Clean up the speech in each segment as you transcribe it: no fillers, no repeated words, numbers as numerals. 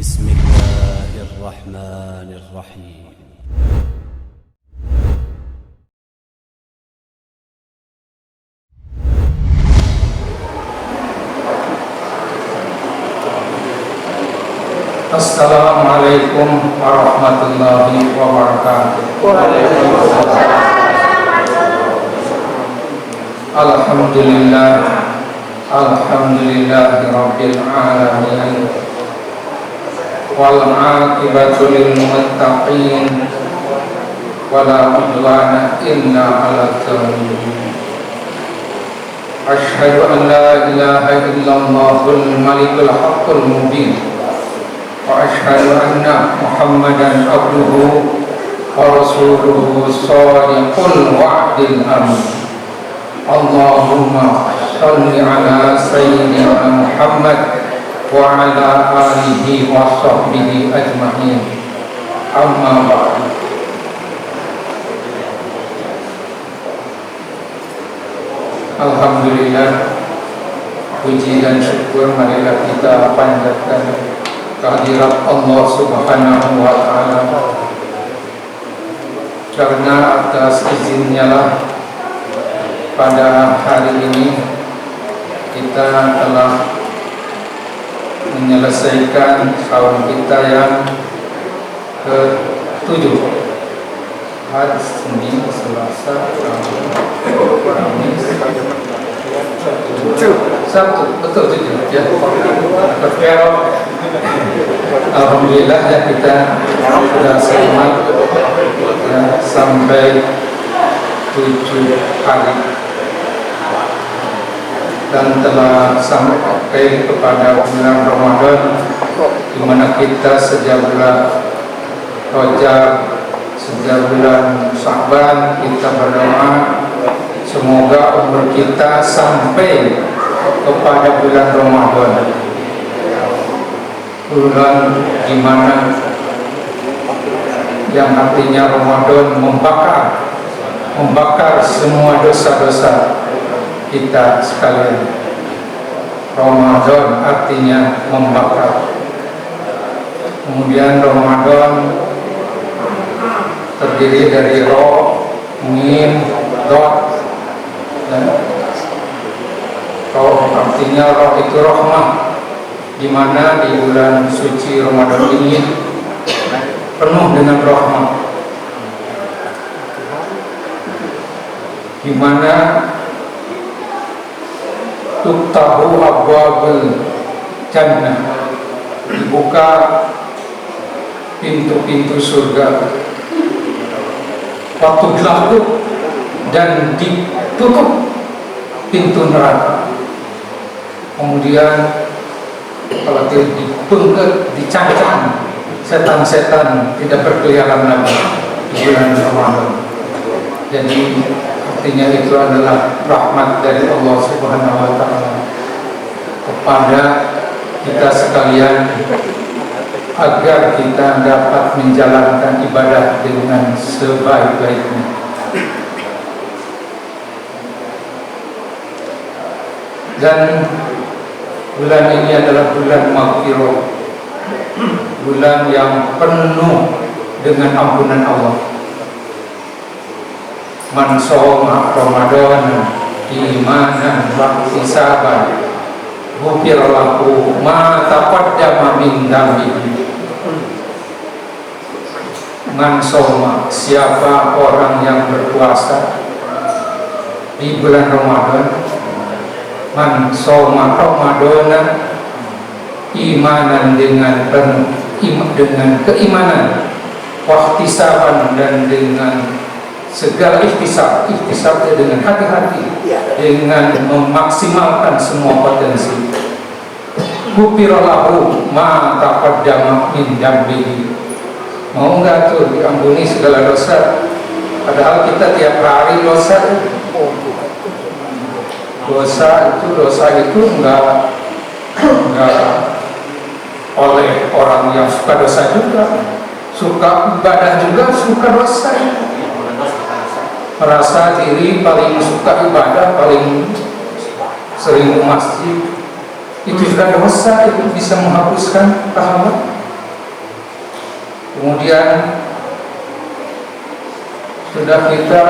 بسم الله الرحمن الرحيم. Assalamualaikum warahmatullahi wabarakatuh. Alhamdulillah, alhamdulillahi rabbil alamin. Wal aqibatu lil muttaqin, wala udwana illa 'alal zalimin. Asyhadu an la ilaha illallahul malikul haqqul mubin. Wa asyhadu anna Muhammadan abduhu wa rasuluhu shadiqul wa'dil amin. Allahumma shalli ala sayyidina Muhammad wa ala alihi wa sahbihi ajma'in. Amma ba'du. Alhamdulillah, puji dan syukur marilah kita panjatkan kehadirat Allah Subhanahu wa ta'ala, karena atas izinnya lah pada hari ini kita telah menyelesaikan saum kita yang ke-7. Hari Senin, Selasa, Kamis, Sabtu, betul 7 ya. Alhamdulillah ya, kita sudah selamat ya, sampai 7 hari dan telah sampai kepada bulan Ramadan, di mana kita sejak bulan Rajab, sejak bulan Sya'ban kita berdoa semoga umur kita sampai kepada bulan Ramadan, bulan di mana yang artinya Ramadan membakar semua dosa-dosa kita sekalian. Ramadan artinya membakar. Kemudian Ramadan terdiri dari ro, mim, dot, dan roh artinya roh itu rahmah, di mana di bulan suci Ramadan ini penuh dengan rahmah, di mana tuftahu abwabul jannah, dibuka pintu-pintu surga, waktu gelap dan ditutup pintu neraka. Kemudian kalau dipengket, dicancang, setan-setan tidak berkeliaran lagi di bulan Ramadan. Jadi artinya itu adalah rahmat dari Allah Subhanahu wa ta'ala kepada kita sekalian, agar kita dapat menjalankan ibadah dengan sebaik-baiknya. Dan bulan ini adalah bulan maghfirah, bulan yang penuh dengan ampunan Allah. Man shoma Ramadan imanan wa ihtisaban ghufira lahu ma taqaddama min dhanbihi. Man shoma, siapa orang yang berpuasa di bulan Ramadan, man shoma Ramadan imanan dengan keimanan, wa ihtisaban dan dengan segala ihtisab dengan hati-hati, dengan memaksimalkan semua potensi. Ghufira lahu ma taqaddama min dhanbihi. Mau enggak tuh diampuni segala dosa? Padahal kita tiap hari dosa itu enggak oleh orang yang suka dosa juga, suka ibadah juga, suka dosa. Merasa diri paling suka ibadah, paling sering ke masjid, itu sudah dosa, itu bisa menghapuskan pahala. Kemudian sudah kita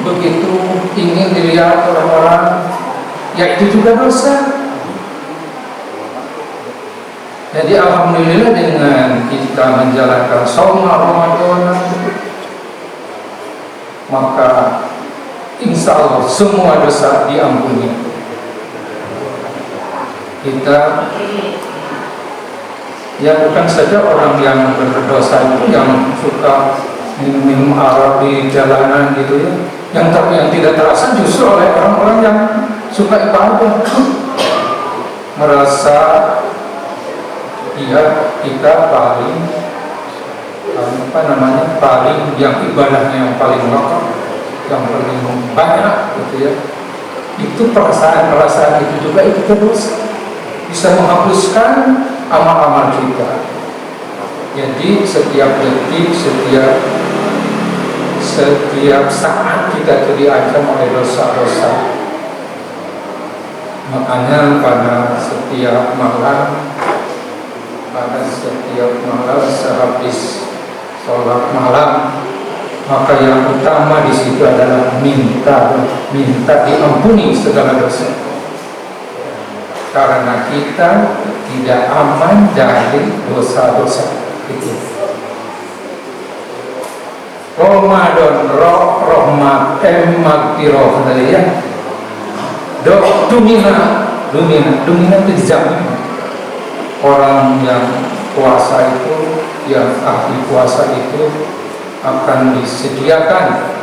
begitu ingin dilihat orang-orang, ya itu juga dosa. Jadi alhamdulillah dengan kita menjalankan shaum Ramadan, maka insya Allah semua dosa diampuni. Kita ya bukan saja orang yang berdosa itu yang suka minum arak di jalanan gitu ya, tapi yang tidak terasa justru oleh orang-orang yang suka ibadah, merasa kita paling yang ibadahnya yang paling lengkap, yang paling banyak gitu ya. Itu perasaan itu juga itu terus bisa menghapuskan amal-amal kita. Jadi setiap detik, setiap saat kita diancam oleh dosa-dosa. Makanya pada setiap malam sehabis sholat malam, maka yang utama di situ adalah minta diampuni segala dosa, karena kita tidak aman dari dosa-dosa itu. Ramadan rahmat magfirah tadi ya. Dumina itu dijamin. Orang yang puasa itu, yang ahli puasa itu akan disediakan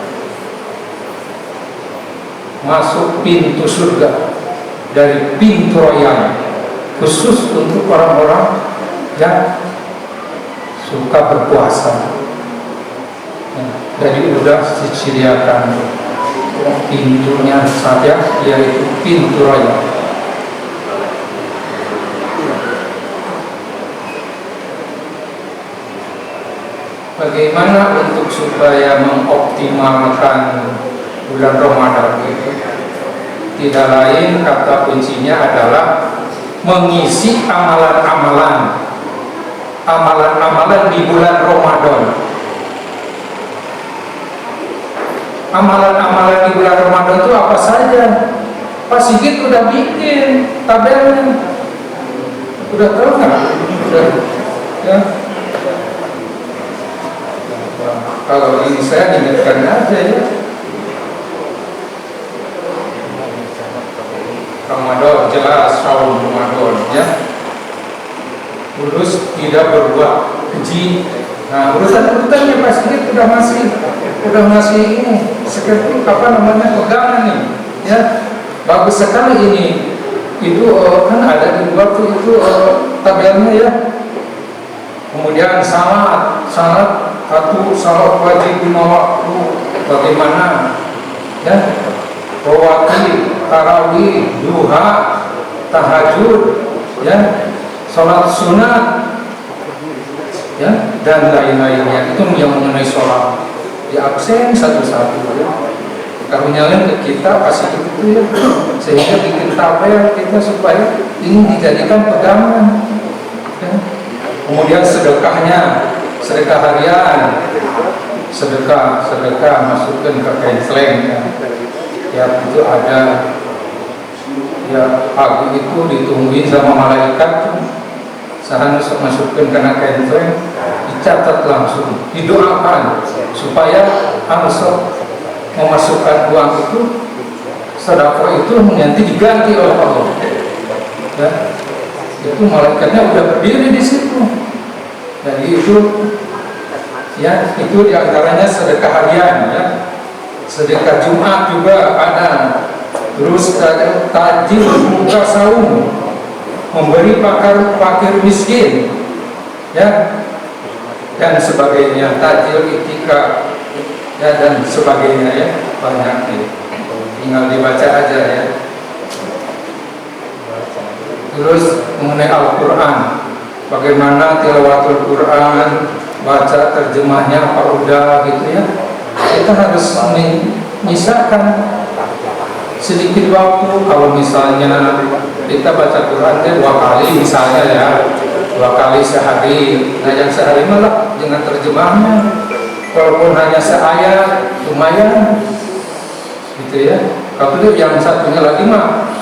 masuk pintu surga dari pintu royal khusus untuk orang-orang yang suka berpuasa. Jadi sudah disediakan pintunya saja, yaitu pintu royal. Bagaimana untuk supaya mengoptimalkan bulan Ramadan itu? Tidak lain, kata kuncinya adalah mengisi amalan-amalan di bulan Ramadan. Amalan-amalan di bulan Ramadan itu apa saja? Pak Sigit udah bikin tabelnya, udah tahu nggak? Udah, ya. Kalau ini saya ingatkan aja ya. Ramadan jelas, shaum Ramadan ya. Terus tidak berbuat keji. Nah, urutan-urutannya Pak Sigit udah masih ini seperti pegangan nih ya. Bagus sekali ini. Itu kan ada di luar tuh itu tabelnya ya. Kemudian salat salat wajib 5 waktu, bagaimana ya, rawatib, tarawih, duha, tahajud ya, salat sunat ya, dan lain-lainnya. Itu yang mengenai sholat di absen satu-satu ya. Karunia ke kita kasih itu ya, sehingga bikin tabel kita supaya ini dijadikan pegangan ya. Kemudian sedekahnya, sedekah harian, sedekah masukkan ke kensleng ya, itu ada ya, pagi itu ditungguin sama malaikat, seharusnya masukkan ke kensleng, dicatat langsung, didoakan supaya langsung memasukkan uang itu, sedekah itu nanti diganti oleh Allah ya. Itu malaikatnya udah berdiri di situ. Jadi itu ya, itu diantaranya sedekah harian ya. Sedekah Jumat juga ada. Terus tajil buka saum, memberi fakir miskin ya, dan sebagainya, tajil itikaf ya, dan sebagainya ya, banyak ya. Tinggal dibaca aja ya. Terus mengenai Al-Quran, bagaimana tilawatul Quran, baca terjemahnya apa udah gitu ya. Kita harus menyisakan sedikit waktu. Kalau misalnya kita baca Quran 2 kali misalnya ya, 2 kali sehari, nah yang sehari malah dengan terjemahannya, walaupun hanya seayat lumayan gitu ya. Kalau itu yang satunya lagi mah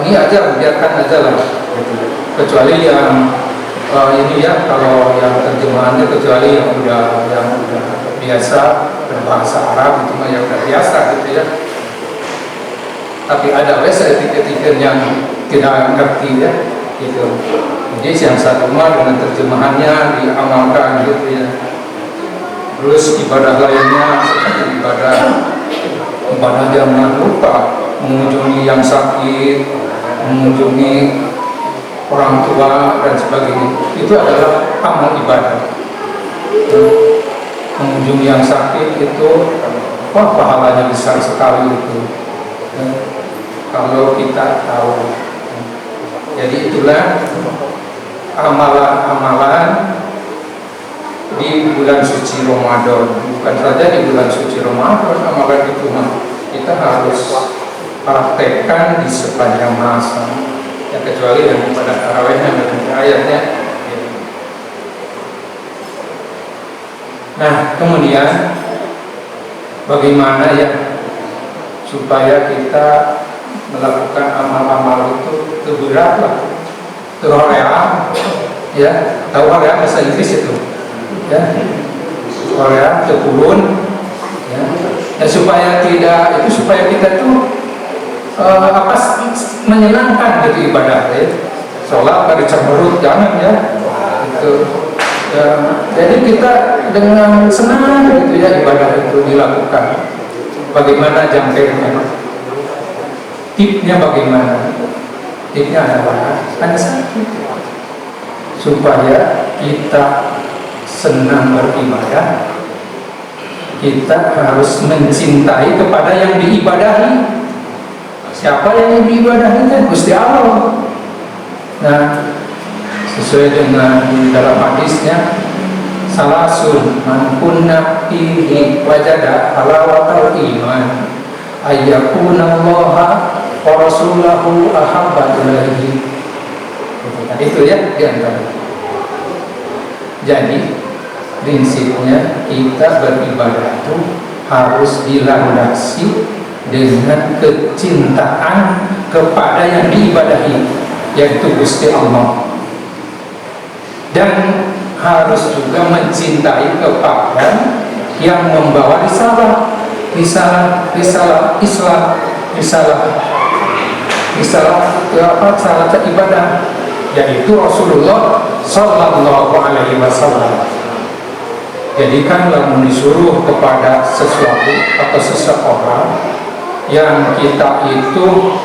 ini aja, biarkan aja lah gitu. Kecuali yang ini ya, kalau yang terjemahannya kecuali yang udah biasa berbahasa Arab itu mah yang udah biasa gitu ya. Tapi ada wes etik-etik yang tidak ngerti ya gitu. Jadi yang satu mah dengan terjemahannya diamalkan gitu ya. Terus ibadah lainnya seperti ibadah jangan lupa mengunjungi yang sakit, mengunjungi orang tua dan sebagainya. Itu adalah amal ibadah. Mengunjungi yang sakit itu wah pahalanya besar sekali itu. Kalau kita tahu. Jadi itulah amalan-amalan di bulan suci Ramadan. Bukan saja di bulan suci Ramadan, amalan itu kita harus praktekkan di sepanjang masa. Ya, kecuali yang pada tarawihnya dan ayatnya. Nah, kemudian bagaimana ya supaya kita melakukan amal-amal itu terberat lah, terhoream, ya, tahu hoream bahasa Inggris itu, ya, hoream, terpurun, ya, dan supaya kita tuh menyenangkan gitu ibadah, ya, sholat dari cemberut jangan ya, itu, ya, jadi kita dengan senang gitu ya ibadah itu dilakukan. Bagaimana jangkirnya? Tipnya bagaimana? Tipnya adalah ada satu, supaya kita senang beribadah, kita harus mencintai kepada yang diibadahi. Siapa yang diibadahi? Gusti Allah. Nah, sesuai dengan dalam hadisnya, salasun man kunna fihi wajada halawatal iman ayyakunallaha wa rasulahu ahabba ilaihi. Itu ya diantara. Jadi prinsipnya kita beribadah itu harus dilandasi dengan kecintaan kepada yang diibadahi, yaitu Gusti Allah, dan harus juga mencintai kepada yang membawa risalah Islam, salah ibadah, yaitu Rasulullah Sallallahu Alaihi Wasallam. Jadi kan lamun disuruh kepada sesuatu atau seseorang yang kita itu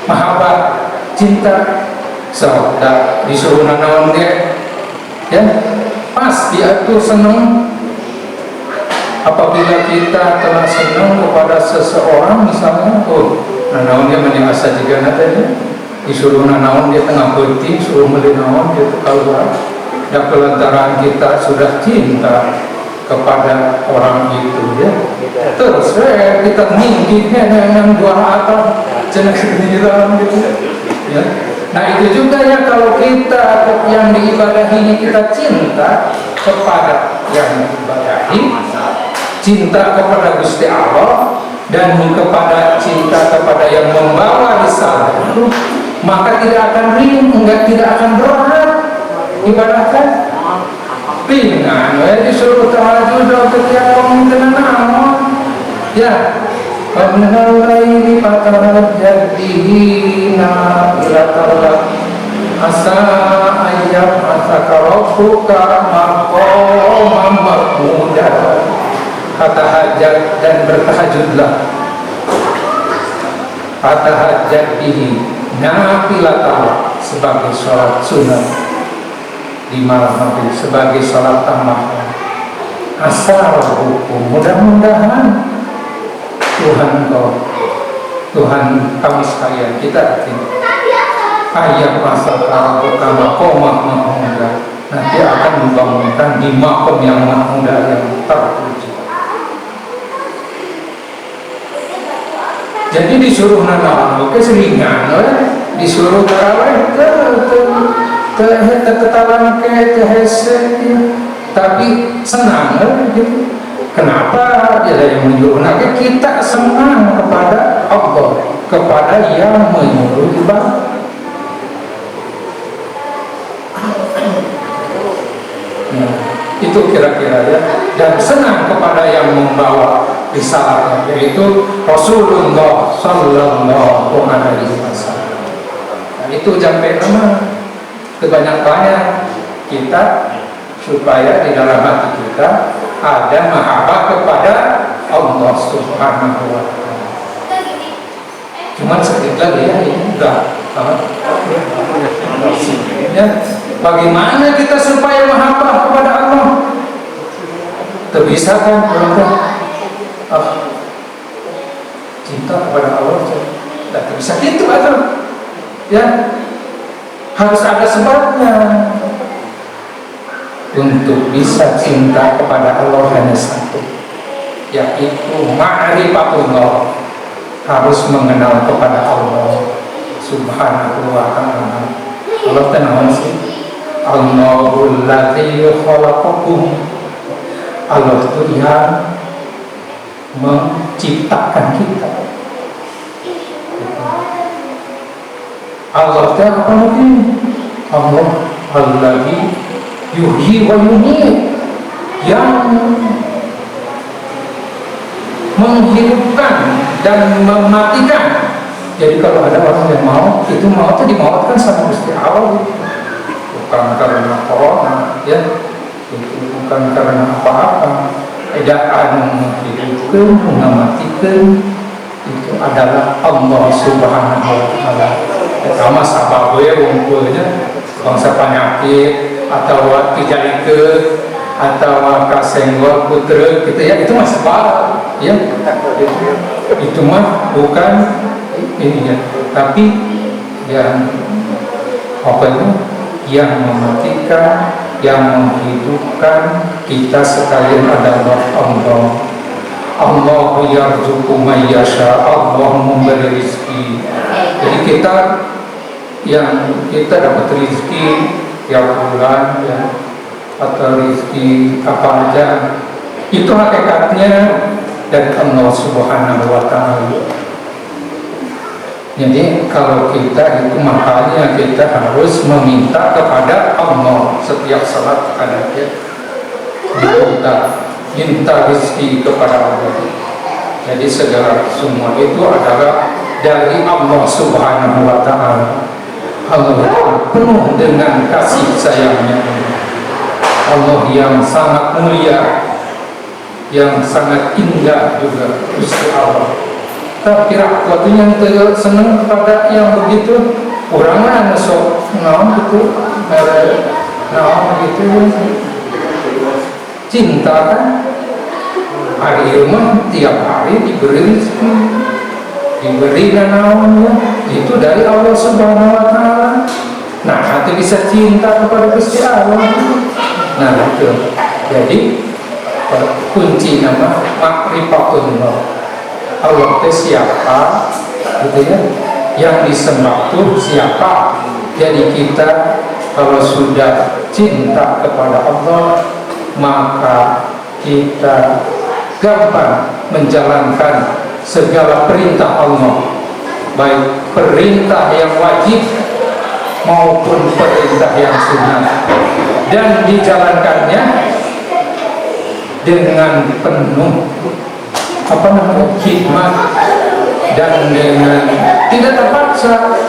mahabbah, cinta, saudara disuruh nanaon dia, ya pas dia itu senang. Apabila kita telah senang kepada seseorang, misalnya, nanaon dia menyasa juga nanti disuruh nanaon dia tengah penting, suruh melinaon dia keluar. Dan kelantaran kita sudah cinta kepada orang itu, ya. Terus kita ngingkitnya dengan dua atap jenak sendirian gitu, ya. Nah itu juga ya, kalau kita yang diibadahi kita cinta kepada yang diibadahi, cinta kepada Gusti Allah, dan kepada cinta kepada yang membawa risalah itu, maka tidak akan tidak akan berat ibadahkan. Ringan, disuruh tahajud setiap pemimpinan namun, ya, ini fatahajjad bihi nafilatallah asa ayyam asaka rabbuka maqaman mahmuda. Fatahajjad dan bertahajudlah, fatahajjad bihi nafilatallah sebagai sholat sunnah di malam hari, sebagai sholat tambahan. Asal hukum, mudah-mudahan Tuhan kami sekalian, kita ayat masa pertama komah mahmuda, nanti akan membangunkan di makom yang mahmuda yang terpuji. Jadi disuruh nanaon keseringan, disuruh tarawih ketawa ke hese, tapi senang gitu. Kenapa dia yang menyuruh? Nah, kita senang kepada Allah, kepada yang menyuruh ibadah. Nah, itu kira-kira ya. Dan senang kepada yang membawa risalahnya, yaitu Rasulullah Sallallahu Alaihi Wasallam. Nah, itu sampai nama kebanyakannya kita supaya di dalam hati kita ada mahabbah kepada Allah Subhanahu wa Ta'ala. Cuman sedikit lagi ya, ini enggak. Ya, bagaimana kita supaya mahabbah kepada Allah? Bisa kan orang cinta kepada Allah, tidak bisa gitu atau ya harus ada sebabnya. Untuk bisa cinta kepada Allah hanya satu, yaitu ma'rifatullah, harus mengenal kepada Allah Subhanahu wa Ta'ala. Allah tenang sih, Allahul ladzi khalaqakum, Allah itu yang menciptakan kita. Allah itu apa lagi? Allah alladzi yuhyi wa yumiit, yang menghidupkan dan mematikan. Jadi kalau ada orang yang mau, itu mau itu dimautkan sama Gusti Allah, bukan karena corona, ya, itu bukan karena apa-apa. Edaan menghidupkan, mematikan, itu adalah Allah Subhanahu wa Ta'ala. Sama sababnya ngumpulnya bangsa penyakit atau tidak ikut atau kasenggol putra gitu ya, itu masih sebab ya, itu mah bukan ini ya, tapi yang apa itu yang mematikan, yang menghidupkan kita sekalian adalah Allah. Allah yarzuqu may yasha, Allah memberi rezeki. Jadi kita dapat rezeki tiap bulan ya, atau rezeki apa aja, itu hakikatnya dari Allah Subhanahu wa Ta'ala. Jadi kalau kita itu, makanya kita harus meminta kepada Allah setiap salat ada ya, minta rezeki kepada Allah. Jadi segala semua itu adalah dari Allah Subhanahu wa Ta'ala. Allah penuh dengan kasih sayangnya. Allah yang sangat mulia, yang sangat indah juga Gusti Allah. Tapi rakyatnya yang senang kepada yang begitu, orangnya nesok naon gitu, naon gitu, cinta kan. Hari rumah tiap hari diberi rezeki, diberi naonnya, itu dari Allah Subhanahu wa Ta'ala. Nah, nanti bisa cinta kepada Gusti Allah. Nah, itu. Jadi kunci nama ma'rifatullah. Allah itu siapa? Gitu ya. Yang disembah itu siapa? Jadi kita kalau sudah cinta kepada Allah, maka kita gampang menjalankan segala perintah Allah, baik perintah yang wajib maupun perintah yang sunnah, dan dijalankannya dengan penuh hikmah dan dengan tidak terpaksa,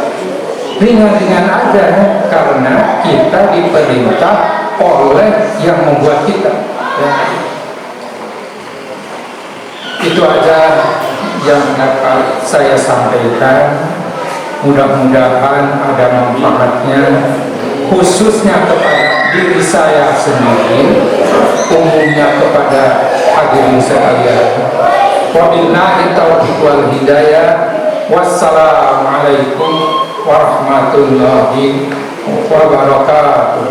ringan-ringan aja, karena kita diperintah oleh yang membuat kita ya. Itu aja yang dapat saya sampaikan. Mudah-mudahan ada manfaatnya, khususnya kepada diri saya sendiri, umumnya kepada hadirin sekalian. Wabillahi taufiq wal hidayah. Wassalamualaikum warahmatullahi wabarakatuh.